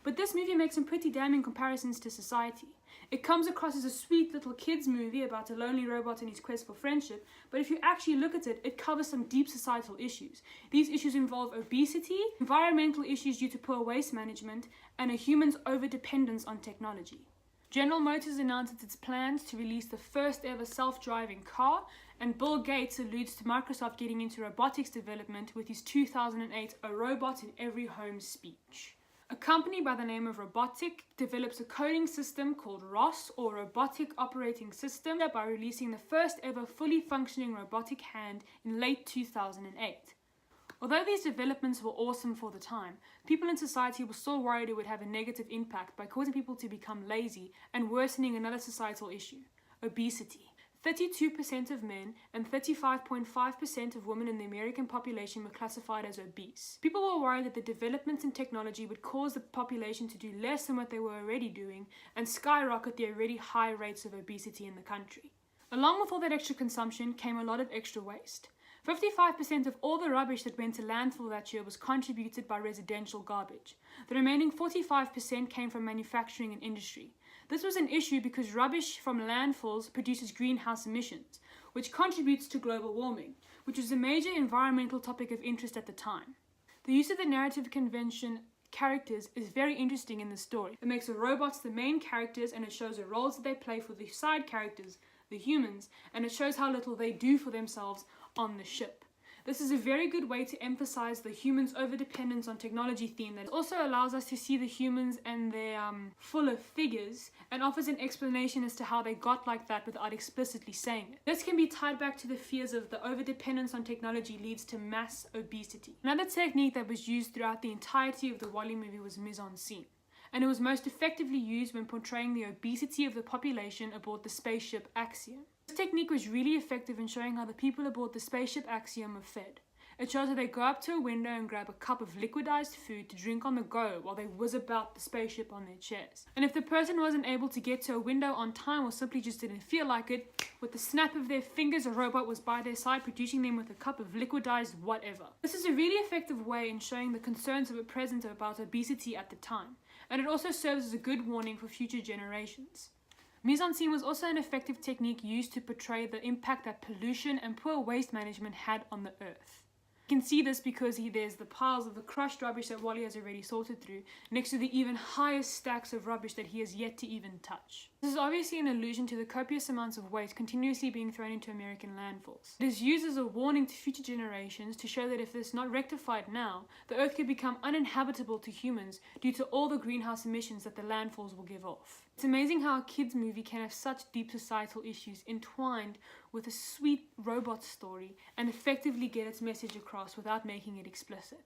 But this movie makes some pretty damning comparisons to society. It comes across as a sweet little kids movie about a lonely robot and his quest for friendship, but if you actually look at it, it covers some deep societal issues. These issues involve obesity, environmental issues due to poor waste management, and a human's overdependence on technology. General Motors announced its plans to release the first ever self-driving car, and Bill Gates alludes to Microsoft getting into robotics development with his 2008 "A Robot in Every Home" speech. A company by the name of Robotic develops a coding system called ROS, or Robotic Operating System, by releasing the first ever fully functioning robotic hand in late 2008. Although these developments were awesome for the time, people in society were still worried it would have a negative impact by causing people to become lazy and worsening another societal issue: obesity. 32% of men and 35.5% of women in the American population were classified as obese. People were worried that the developments in technology would cause the population to do less than what they were already doing and skyrocket the already high rates of obesity in the country. Along with all that extra consumption came a lot of extra waste. 55% of all the rubbish that went to landfill that year was contributed by residential garbage. The remaining 45% came from manufacturing and industry. This was an issue because rubbish from landfills produces greenhouse emissions, which contributes to global warming, which was a major environmental topic of interest at the time. The use of the narrative convention characters is very interesting in the story. It makes the robots the main characters, and it shows the roles that they play for the side characters, the humans, and it shows how little they do for themselves on the ship. This is a very good way to emphasize the humans' overdependence on technology theme that also allows us to see the humans and their fuller figures, and offers an explanation as to how they got like that without explicitly saying it. This can be tied back to the fears of the overdependence on technology leads to mass obesity. Another technique that was used throughout the entirety of the Wall.E movie was mise-en-scene, and it was most effectively used when portraying the obesity of the population aboard the spaceship Axiom. This technique was really effective in showing how the people aboard the spaceship Axiom are fed. It shows how they go up to a window and grab a cup of liquidized food to drink on the go while they whiz about the spaceship on their chairs. And if the person wasn't able to get to a window on time or simply just didn't feel like it, with the snap of their fingers a robot was by their side producing them with a cup of liquidized whatever. This is a really effective way in showing the concerns that were present about obesity at the time, and it also serves as a good warning for future generations. Mise-en-scene was also an effective technique used to portray the impact that pollution and poor waste management had on the earth. You can see this because there's the piles of the crushed rubbish that Wall.E has already sorted through, next to the even higher stacks of rubbish that he has yet to even touch. This is obviously an allusion to the copious amounts of waste continuously being thrown into American landfills. It is used as a warning to future generations to show that if this is not rectified now, the earth could become uninhabitable to humans due to all the greenhouse emissions that the landfills will give off. It's amazing how a kids movie can have such deep societal issues entwined with a sweet robot story and effectively get its message across without making it explicit.